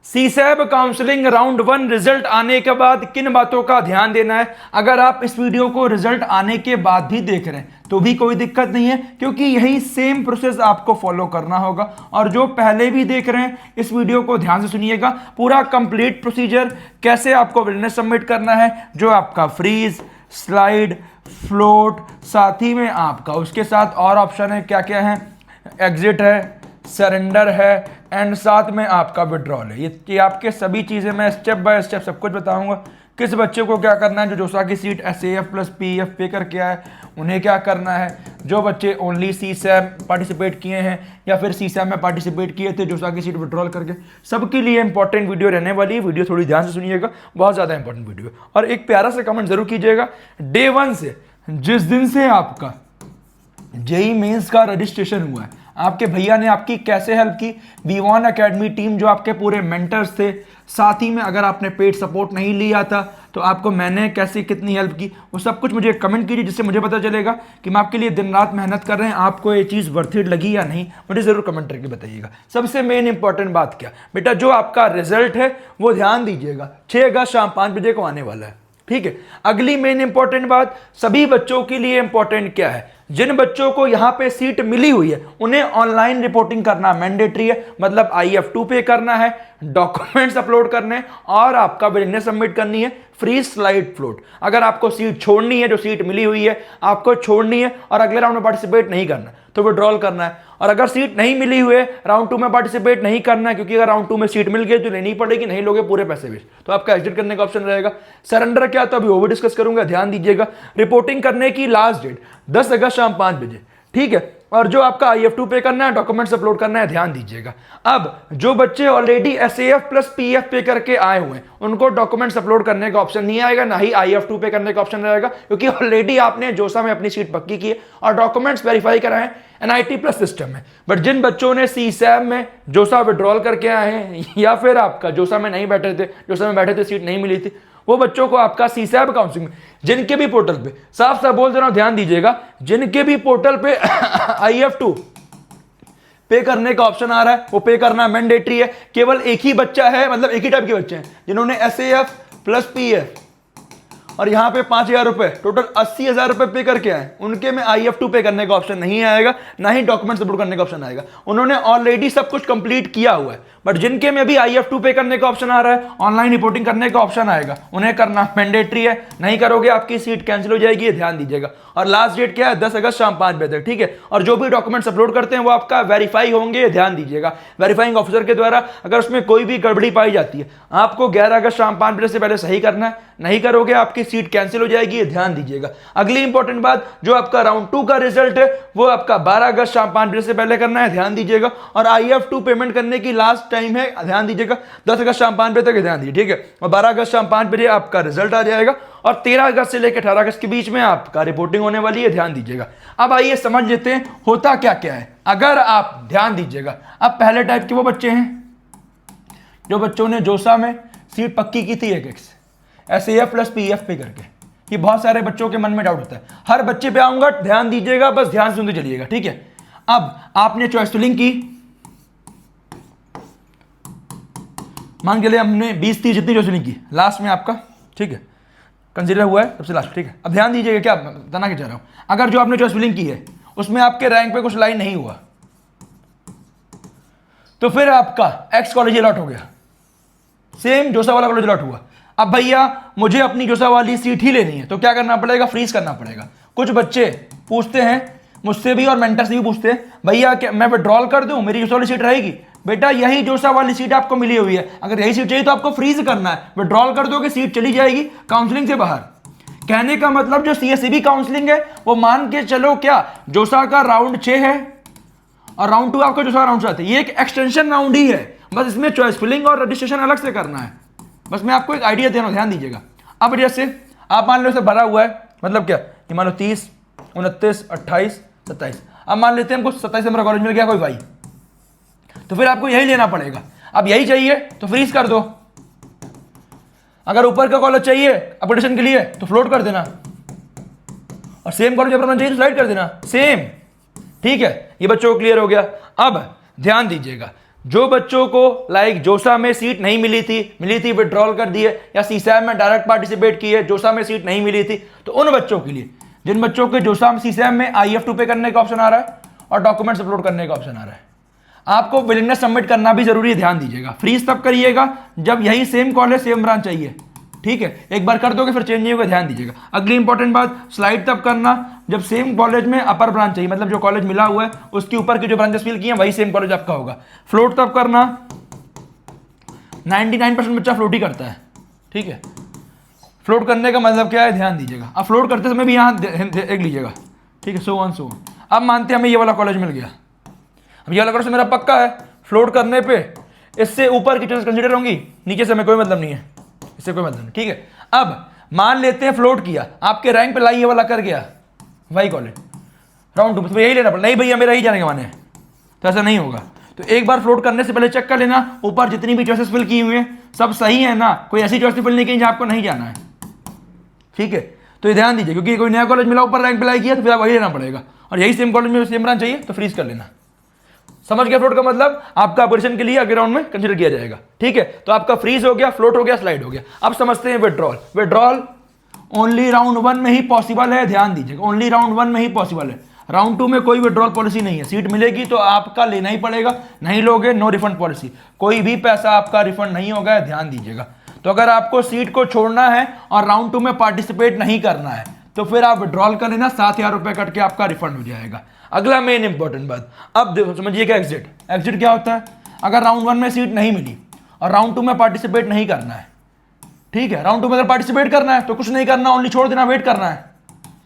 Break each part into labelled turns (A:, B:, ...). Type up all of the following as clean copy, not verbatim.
A: CSAB counselling round 1 result आने के बाद किन बातों का ध्यान देना है। अगर आप इस वीडियो को रिजल्ट आने के बाद भी देख रहे हैं तो भी कोई दिक्कत नहीं है, क्योंकि यही सेम प्रोसेस आपको फॉलो करना होगा। और जो पहले भी देख रहे हैं इस वीडियो को ध्यान से सुनिएगा, पूरा कंप्लीट प्रोसीजर कैसे आपको विलनेस सबमिट करना है, जो आपका फ्रीज, स्लाइड, फ्लोट, साथ ही में आपका उसके साथ और ऑप्शन है, क्या क्या है, एग्जिट है, सरेंडर है एंड साथ में आपका विड्रॉल है। ये आपके सभी चीज़ें मैं स्टेप बाय स्टेप सब कुछ बताऊंगा। किस बच्चे को क्या करना है, जो जोसा की सीट SAF प्लस PF पे करके आए उन्हें क्या करना है, जो बच्चे ओनली सीसैब पार्टिसिपेट किए हैं या फिर सीसैब में पार्टिसिपेट किए थे जोसा की सीट विड्रॉल करके, सबके लिए इंपॉर्टेंट वीडियो रहने वाली है। वीडियो थोड़ी ध्यान से सुनिएगा, बहुत ज़्यादा इंपॉर्टेंट वीडियो है। और एक प्यारा सा कमेंट जरूर कीजिएगा, डे 1 से जिस दिन से आपका जेई मेंस का रजिस्ट्रेशन हुआ है, आपके भैया ने आपकी कैसे हेल्प की। V1 अकेडमी टीम जो आपके पूरे मेंटर्स थे, साथ ही में अगर आपने पेड सपोर्ट नहीं लिया था तो आपको मैंने कैसे कितनी हेल्प की, वो सब कुछ मुझे कमेंट कीजिए, जिससे मुझे पता चलेगा कि मैं आपके लिए दिन रात मेहनत कर रहे हैं। आपको ये चीज़ वर्थ इट लगी या नहीं, मुझे ज़रूर कमेंट करके बताइएगा। सबसे मेन इंपॉर्टेंट बात क्या बेटा, जो आपका रिजल्ट है वो ध्यान दीजिएगा 6 अगस्त शाम 5 बजे को आने वाला है, ठीक है। अगली मेन इंपॉर्टेंट बात, सभी बच्चों के लिए इंपॉर्टेंट क्या है, जिन बच्चों को यहां पे सीट मिली हुई है उन्हें ऑनलाइन रिपोर्टिंग करना मैंडेटरी है। मतलब IF2 पे करना है, डॉक्यूमेंट्स अपलोड करने हैं और आपका विलिंगनेस सबमिट करनी है, फ्री स्लाइड फ्लोट। अगर आपको सीट छोड़नी है, जो सीट मिली हुई है आपको छोड़नी है और अगले राउंड में पार्टिसिपेट नहीं करना तो विड्रॉल करना है। और अगर सीट नहीं मिली हुई है, राउंड 2 में पार्टिसिपेट नहीं करना है, क्योंकि अगर राउंड 2 में सीट मिल गई तो लेनी पड़ेगी, नहीं लोगे पूरे पैसे वेस्ट, तो आपका एग्जिट करने का ऑप्शन रहेगा। सरेंडर क्या, तो अभी वो भी डिस्कस करूंगा, ध्यान दीजिएगा। रिपोर्टिंग करने की लास्ट डेट 10 अगस्त शाम 5 बजे, ठीक है। और जो आपका IF2 पे करना है, डॉक्यूमेंट्स अपलोड करना है, ध्यान दीजिएगा। अब जो बच्चे ऑलरेडी SAF प्लस PF पे करके आए हुए हैं उनको डॉक्यूमेंट्स अपलोड करने का ऑप्शन नहीं आएगा, ना ही IF2 पे करने का ऑप्शन रहेगा, क्योंकि ऑलरेडी आपने जोसा में अपनी सीट पक्की की है और डॉक्यूमेंट्स वेरीफाई कराए हैं NIT प्लस सिस्टम में। बट जिन बच्चों ने सीसैब में जोसा विड्रॉल करके आए हैं या फिर आपका जोसा में नहीं बैठे थे, जोसा में बैठे थे सीट नहीं मिली थी, वो बच्चों को आपका सीसैब काउंसलिंग में, जिनके भी पोर्टल पे, साफ साफ बोल दे रहा हूं, ध्यान दीजिएगा, जिनके भी पोर्टल पे IF2 पे करने का ऑप्शन आ रहा है वो पे करना मैंडेटरी है। केवल एक ही बच्चा है, मतलब एक ही टाइप के बच्चे हैं जिन्होंने SAF प्लस PF और यहां पे 5,000 रुपए, टोटल 80,000 रुपए पे करके आए, उनके में IF2 पे करने का ऑप्शन नहीं आएगा, ना ही डॉक्यूमेंट अपलोड करने का ऑप्शन आएगा। उन्होंने ऑलरेडी सब कुछ कंप्लीट किया हुआ है। बट जिनके में भी IF2 पे करने का ऑप्शन आ रहा है, ऑनलाइन रिपोर्टिंग करने का ऑप्शन आएगा, उन्हें करना मैंडेटरी है। नहीं करोगे आपकी सीट कैंसिल हो जाएगी, ध्यान दीजिएगा। और लास्ट डेट क्या है, 10 अगस्त शाम 5 बजे तक, ठीक है। और जो भी डॉक्यूमेंट्स अपलोड करते हैं वो आपका वेरीफाई होंगे, ध्यान दीजिएगा, वेरीफाइंग ऑफिसर के द्वारा। अगर उसमें कोई भी गड़बड़ी पाई जाती है आपको 11 अगस्त शाम 5 बजे से पहले सही करना है, नहीं करोगे आपकी सीट कैंसिल हो जाएगी, ध्यान दीजिएगा। अगली इंपॉर्टेंट बात, जो आपका राउंड 2 का रिजल्ट है वो आपका 12 अगस्त शाम 5 बजे से पहले करना है, ध्यान दीजिएगा। और IF2 पेमेंट करने की लास्ट टाइम है, ध्यान दीजिएगा, 10 अगस्त शाम 5 बजे तक, ध्यान दीजिए, ठीक है। और 12 अगस्त शाम 5 बजे आपका रिजल्ट आ जाएगा और 13 अगस्त से लेकर 18 अगस्त के बीच में आपका रिपोर्टिंग होने वाली है, ध्यान दीजिएगा। अब आइए समझ लेते हैं होता क्या क्या है। अगर आप ध्यान दीजिएगा, अब पहले टाइप के वो बच्चे हैं जो बच्चों ने जोसा में सीट पक्की की थी, एक SAF प्लस PF पे करके। ये बहुत सारे बच्चों के मन में डाउट होता है, हर बच्चे पे आऊंगा, ध्यान दीजिएगा, बस ध्यान सुनते चलिएगा, ठीक है। अब आपने चॉइस फिलिंग की, मान के लिए हमने 20-30 जितनी चॉइस फिलिंग की लास्ट में आपका, ठीक है, कंसीडर हुआ है सबसे लास्ट, ठीक है। अब ध्यान दीजिएगा, क्या बताना क्या चाह रहा हूं, अगर जो आपने चॉइस फिलिंग की है उसमें आपके रैंक पे कुछ लाइन नहीं हुआ तो फिर आपका X कॉलेज अलॉट हो गया, सेम जोसा वाला कॉलेज अलॉट हुआ। अब भैया मुझे अपनी जोसा वाली सीट ही लेनी है तो क्या करना पड़ेगा, फ्रीज करना पड़ेगा। कुछ बच्चे पूछते हैं मुझसे भी और मेंटर से भी पूछते हैं, भैया क्या मैं विड्रॉल कर दूं, मेरी जोसा वाली सीट रहेगी। बेटा यही जोसा वाली सीट आपको मिली हुई है, अगर यही सीट चाहिए तो आपको फ्रीज करना है, विड्रॉल कर दोगे सीट चली जाएगी काउंसलिंग से बाहर। कहने का मतलब जो CSEB काउंसलिंग है वो मान के चलो क्या जोसा का राउंड 6 है और राउंड 2 आपका जोसा राउंड 7 है, ये एक एक्सटेंशन राउंड ही है, बस इसमें चॉइस फिलिंग और रजिस्ट्रेशन अलग से करना है। बस मैं आपको एक आइडिया दे रहा हूं, ध्यान दीजिएगा। अब जैसे आप मान लो इसे भरा हुआ है, मतलब क्या, ये मान लो 30, 29, 28, 27, अब मान लेते हैं हमको 27 से मेरा कॉलेज मिल गया कोई भाई, तो फिर आपको यही लेना पड़ेगा। अब यही चाहिए तो फ्रीज कर दो, अगर ऊपर का कॉलेज चाहिए अपडेशन के लिए तो फ्लोट कर देना, और सेम कॉलेज अपना चाहिए तो स्लाइड कर देना, सेम, ठीक है। ये बच्चों को क्लियर हो गया। अब ध्यान दीजिएगा, जो बच्चों को लाइक जोसा में सीट नहीं मिली थी विड्रॉल कर दी है, या सीसैब में डायरेक्ट पार्टिसिपेट की है, जोसा में सीट नहीं मिली थी, तो उन बच्चों के लिए, जिन बच्चों के जोसा में सीसैब में IF2 पे करने का ऑप्शन आ रहा है और डॉक्यूमेंट्स अपलोड करने का ऑप्शन आ रहा है, आपको विलिंगनेस सबमिट करना भी जरूरी है, ध्यान दीजिएगा। फ्रीज तब करिएगा जब यही सेम कॉलेज सेम ब्रांच चाहिए, ठीक है। एक बार कर दोगे फिर चेंज नहीं होगा, ध्यान दीजिएगा। अगली इंपॉर्टेंट बात, स्लाइड तब करना जब सेम कॉलेज में अपर ब्रांच चाहिए, मतलब जो कॉलेज मिला हुआ है उसके ऊपर की जो ब्रांचेस फिल की हैं वही सेम कॉलेज आपका होगा। फ्लोट तब करना, 99% बच्चा फ्लोट ही करता है, ठीक है। फ्लोट करने का मतलब क्या है, ध्यान दीजिएगा। अब फ्लोट करते समय भी यहाँ देख लीजिएगा, ठीक है। So on. अब मानते हैं हमें ये वाला कॉलेज मिल गया, अब ये वाला कॉलेज मेरा पक्का है, फ्लोट करने पे इससे ऊपर की चॉइस कंसीडर होंगी, नीचे से हमें कोई मतलब नहीं है, इससे कोई मतलब नहीं, ठीक है। अब मान लेते हैं फ्लोट किया, आपके रैंक पे लाई ये वाला कर गया वही कॉलेज, राउंड 2 तो यही लेना पड़ा, नहीं भैया मेरा ही जाने का मन है, तो ऐसा नहीं होगा। तो एक बार फ्लोट करने से पहले चेक कर लेना ऊपर जितनी भी चॉइसेस फिल की हुई हैं सब सही है ना, कोई ऐसी चॉइस फिल नहीं की जहाँ आपको नहीं जाना है, ठीक है। तो ये ध्यान दीजिए, क्योंकि कोई नया कॉलेज मिला ऊपर रैंक पे लाई किया तो फिर वही लेना पड़ेगा, और यही सेम कॉलेज में सेम ब्रांच चाहिए तो फ्रीज कर लेना। समझ गया? फ्लोट का मतलब आपका ऑपरेशन के लिए अगले राउंड में कंसीडर किया जाएगा, ठीक है। तो आपका फ्रीज हो गया, फ्लोट हो गया, स्लाइड हो गया। अब समझते हैं विड्रॉल। विड्रॉल ओनली राउंड 1 में ही पॉसिबल है, ध्यान दीजिएगा, ओनली राउंड 1 में ही पॉसिबल है। राउंड 2 में कोई विड्रॉल पॉलिसी नहीं है, सीट मिलेगी तो आपका लेना ही पड़ेगा, नहीं लोगे नो रिफंड पॉलिसी, कोई भी पैसा आपका रिफंड नहीं होगा, ध्यान दीजिएगा। तो अगर आपको सीट को छोड़ना है और राउंड 2 में पार्टिसिपेट नहीं करना है तो फिर आप विड्रॉल कर लेना, 7,000 रुपए कट के आपका रिफंड हो जाएगा। अगला मेन इंपॉर्टेंट बात, अब देखो समझिएगा एग्जिट। एग्जिट क्या होता है? अगर राउंड 1 में सीट नहीं मिली और राउंड 2 में पार्टिसिपेट नहीं करना है, ठीक है, राउंड 2 में अगर पार्टिसिपेट करना है तो कुछ नहीं करना, ओनली छोड़ देना, वेट करना है।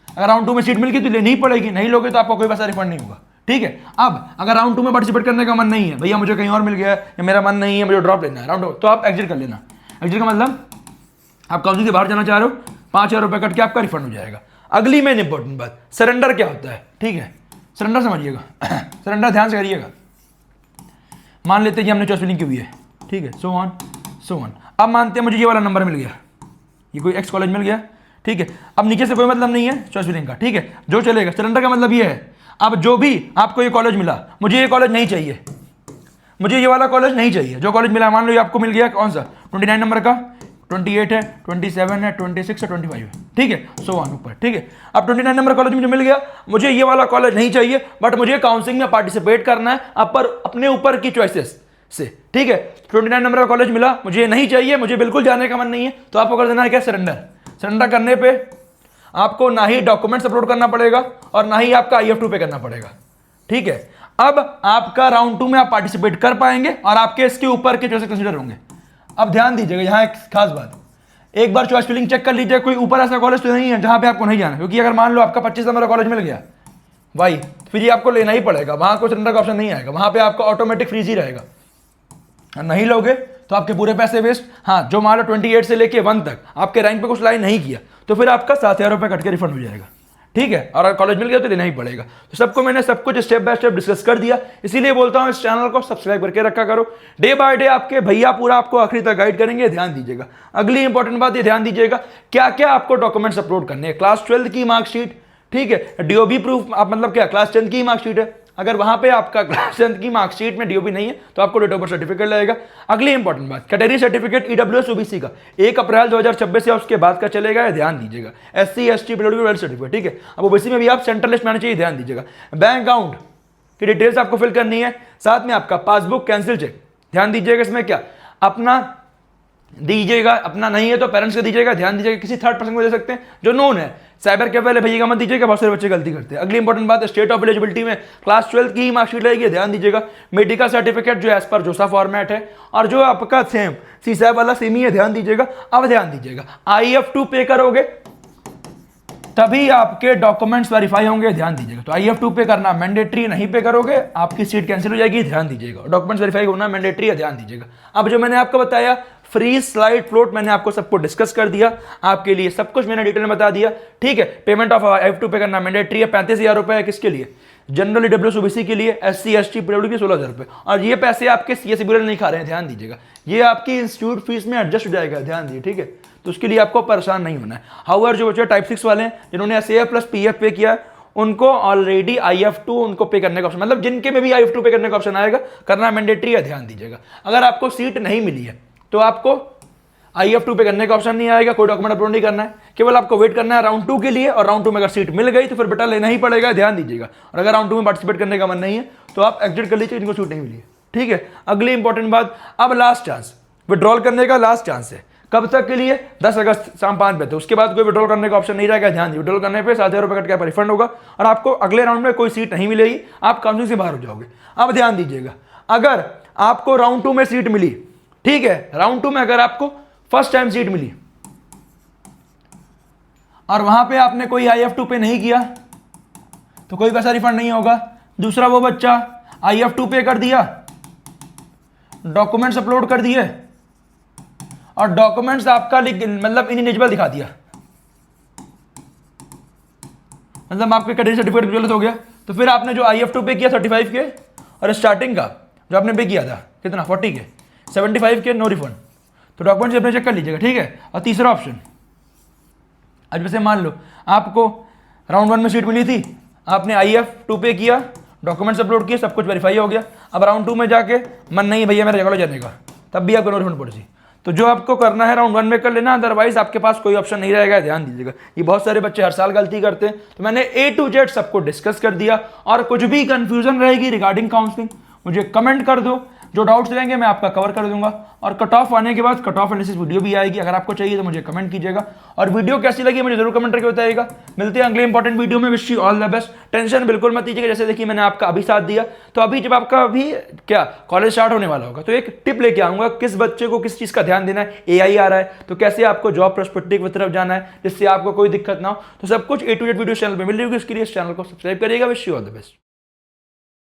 A: अगर राउंड 2 में सीट मिल गई तो लेनी ही पड़ेगी, नहीं लोगे तो आपको कोई पैसा रिफंड नहीं होगा, ठीक है। अब अगर राउंड 2 में पार्टिसिपेट करने का मन नहीं है, भैया मुझे कहीं और मिल गया है या मेरा मन नहीं है, मुझे ड्रॉप लेना है राउंड 2, तो आप एग्जिट कर लेना। एग्जिट का मतलब आप काउंसिल से बाहर जाना चाह रहे हो, 5,000 रुपए कट के आपका रिफंड हो जाएगा। अगली मेन इंपॉर्टेंट बात, सरेंडर क्या होता है, ठीक है। सरेंडर समझिएगा, सरेंडर ध्यान से करिएगा। मान लेते हैं कि हमने चॉइस फिलिंग की हुई है, ठीक है, सो ऑन। अब मानते हैं मुझे ये वाला नंबर मिल गया, ये कोई एक्स कॉलेज मिल गया, ठीक है। अब नीचे से कोई मतलब नहीं है चॉइस फिलिंग का, ठीक है, जो चलेगा। सरेंडर का मतलब ये है, अब जो भी आपको ये कॉलेज मिला, मुझे ये कॉलेज नहीं चाहिए, मुझे ये वाला कॉलेज नहीं चाहिए, जो कॉलेज मिला मान लो ये आपको मिल गया कौन सा, 29 नंबर का, 28 है, 27 है, 26 है, 25 है, ठीक है, सो ऑन ऊपर, ठीक है। अब 29 नंबर कॉलेज मुझे मिल गया, मुझे ये वाला कॉलेज नहीं चाहिए बट मुझे काउंसलिंग में पार्टिसिपेट करना है अपने ऊपर की चॉइसेस से, ठीक है। 29 नंबर का कॉलेज मिला, मुझे नहीं चाहिए, मुझे बिल्कुल जाने का मन नहीं है, तो आपको कर देना है क्या, सरेंडर। सरेंडर करने पे आपको ना ही डॉक्यूमेंट्स अपलोड करना पड़ेगा और ना ही आपका IF2 पे करना पड़ेगा, ठीक है। अब आपका राउंड 2 में आप पार्टिसिपेट कर पाएंगे और आपके इसके ऊपर के चॉइसेस कंसीडर होंगे। अब ध्यान दीजिएगा, यहाँ एक खास बात, एक बार चॉइस फिलिंग चेक कर लीजिए, कोई ऊपर ऐसा कॉलेज तो नहीं है जहां पे आपको नहीं जाना, क्योंकि अगर मान लो आपका 25 नंबर का कॉलेज मिल गया भाई, फिर ये आपको लेना ही पड़ेगा, वहां कोई सरेंडर का ऑप्शन नहीं आएगा, वहां पे आपका ऑटोमेटिक फ्रीज ही रहेगा, नहीं लोगे तो आपके पूरे पैसे वेस्ट। हाँ, जो मान लो 28 से लेके 1 तक आपके रैंक पे कुछ लाइन नहीं किया तो फिर आपका 7,000 रुपए कट के रिफंड हो जाएगा, ठीक है। और कॉलेज मिल गया तो लेना ही पड़ेगा। तो सबको मैंने सब कुछ स्टेप बाय स्टेप डिस्कस कर दिया, इसीलिए बोलता हूं इस चैनल को सब्सक्राइब करके रखा करो। डे बाय डे आपके भैया पूरा आपको आखिरी तक गाइड करेंगे, ध्यान दीजिएगा। अगली इंपॉर्टेंट बात ये ध्यान दीजिएगा, क्या क्या आपको डॉक्यूमेंट्स अपलोड करने हैं। क्लास 12 की मार्कशीट, ठीक है, DOB प्रूफ, आप मतलब क्या क्लास 10 की मार्कशीट है, अगर वहां पे आपका क्लास 10 की मार्कशीट में DOB नहीं है तो आपको डेट ऑफ बर्थ सर्टिफिकेट लगेगा। अगली इंपॉर्टेंट बात, कैटेगरी सर्टिफिकेट EWS OBC का 1 अप्रैल 2026 या उसके बाद का चलेगा, ध्यान दीजिएगा। SC ST PWD सर्टिफिकेट, ठीक है। अब OBC में भी आप सेंट्रल लिस्ट में आना चाहिए, ध्यान दीजिएगा। बैंक अकाउंट की डिटेल्स आपको फिल करनी है, साथ में आपका पासबुक कैंसिल चेक, ध्यान दीजिएगा। इसमें क्या अपना दीजिएगा, अपना नहीं है तो पेरेंट्स का दीजिएगा, ध्यान दीजिएगा। किसी थर्ड पर्सन को दे सकते हैं जो नोन है, साइबर कैफे वाले भैया मत दीजिएगा, बहुत सारे बच्चे गलती करते हैं। अगली इंपॉर्टेंट बात है, स्टेट ऑफ एलिजिबिलिटी में क्लास 12 की ही मार्कशीट रहेगी, ध्यान दीजिएगा। मेडिकल सर्टिफिकेट जो एज पर जोसा फॉर्मेट है और जो आपका सेम सीसैब वाला सेम ही है, ध्यान दीजिएगा। अब ध्यान दीजिएगा, IF2 पे करोगे तभी आपके डॉक्यूमेंट्स वेरीफाई होंगे, ध्यान दीजिएगा। तो IF2 पे करना मैंडेटरी, नहीं पे करोगे आपकी सीट कैंसिल हो जाएगी, ध्यान दीजिएगा। डॉक्यूमेंट्स वेरीफाई होना मैंडेटरी है, ध्यान दीजिएगा। अब जो मैंने आपको बताया फ्रीज, स्लाइड, फ्लोट, मैंने आपको सबको डिस्कस कर दिया, आपके लिए सब कुछ मैंने डिटेल में बता दिया, ठीक है। पेमेंट ऑफ IF2 पे करना मैंडेटरी है, 35,000 रुपए है, किसके लिए, जनरल EWS OBC के लिए, SC ST PWD के 16,000 रुपए। और ये पैसे आपके CSE बिल नहीं खा रहे हैं, ध्यान दीजिएगा। ये आपकी इंस्टीट्यूट फीस में एडजस्ट हो जाएगा, ध्यान दीजिए, ठीक है। तो उसके लिए आपको परेशान नहीं होना है। हाउएवर जो बच्चे टाइप 6 वाले हैं जिन्होंने SAF प्लस PF पे किया, उनको ऑलरेडी IF2 उनको पे करने का ऑप्शन, मतलब जिनके में भी IF2 पे करने का ऑप्शन आएगा, करना मैंडेटरी है, ध्यान दीजिएगा। अगर आपको सीट नहीं मिली है तो आपको IF2 पे करने का ऑप्शन नहीं आएगा, कोई डॉक्यूमेंट अपलोड नहीं करना है, केवल आपको वेट करना है राउंड 2 के लिए, और राउंड 2 में अगर सीट मिल गई तो फिर बेटा लेना ही पड़ेगा, ध्यान दीजिएगा। और अगर राउंड 2 में पार्टिसिपेट करने का मन नहीं है तो आप एग्जिट कर लीजिए, इनको सीट नहीं मिली है, ठीक है। अगली इंपॉर्टेंट बात, अब लास्ट चांस, विड्रॉल करने का लास्ट चांस है, कब तक के लिए? 10 अगस्त शाम 5 बजे, उसके बाद कोई विड्रॉल करने का ऑप्शन नहीं रहेगा, ध्यान दीजिए। विड्रॉल करने पे 7,000 रुपये कट के रिफंड होगा और आपको अगले राउंड में कोई सीट नहीं मिलेगी, आप काउंसिलिंग से बाहर हो जाओगे। अब ध्यान दीजिएगा, अगर आपको राउंड 2 में सीट मिली, ठीक है, राउंड 2 में अगर आपको फर्स्ट टाइम सीट मिली और वहां पे आपने कोई IF2 पे नहीं किया तो कोई पैसा रिफंड नहीं होगा। दूसरा, वो बच्चा IF2 पे कर दिया, डॉक्यूमेंट्स अपलोड कर दिए और डॉक्यूमेंट्स आपका मतलब इनएलिजिबल दिखा दिया, मतलब आपके कैटेगरी सर्टिफिकेट गलत हो गया, तो फिर आपने जो IF2 पे किया 35 के और स्टार्टिंग का जो आपने पे किया था कितना 40 के, 75 के नो रिफंड, तो डॉक्यूमेंट्स अपने चेक कर लीजिएगा, ठीक है। और तीसरा ऑप्शन, आज वैसे मान लो आपको राउंड 1 में सीट मिली थी, आपने IF2 पे किया, डॉक्यूमेंट्स अपलोड किए, सब कुछ वेरीफाई हो गया, अब राउंड 2 में जाके मन नहीं भैया मेरा जगह जाने का, तब भी आपको नो रिफंड पॉलिसी। तो जो आपको करना है राउंड 1 में कर लेना, अदरवाइज आपके पास कोई ऑप्शन नहीं रहेगा, ध्यान दीजिएगा। ये बहुत सारे बच्चे हर साल गलती करते हैं, तो मैंने A to Z सबको डिस्कस कर दिया, और कुछ भी कंफ्यूजन रहेगी रिगार्डिंग काउंसलिंग मुझे कमेंट कर दो, जो डाउट्स रहेंगे मैं आपका कवर कर दूंगा। और कट ऑफ आने के बाद कट ऑफ एनालिसिस वीडियो भी आएगी, अगर आपको चाहिए तो मुझे कमेंट कीजिएगा, और वीडियो कैसी लगी मुझे जरूर कमेंट करके बताइएगा। मिलते हैं अगले इंपॉर्टेंट वीडियो में, wish you all the best. Tension बिल्कुल मत लीजिएगा, जैसे देखिए मैंने आपका अभी साथ दिया, तो अभी जब आपका अभी क्या कॉलेज स्टार्ट होने वाला होगा तो एक टिप लेके आऊंगा, किस बच्चे को किस चीज का ध्यान देना है, AI आ रहा है तो कैसे आपको जॉब प्रोस्पेक्टिव की तरफ जाना है जिससे आपको कोई दिक्कत ना हो, तो सब कुछ A to Z video channel पर मिल रही होगी, उसके लिए इस चैनल को सब्सक्राइब करिएगा। Wish you all the best.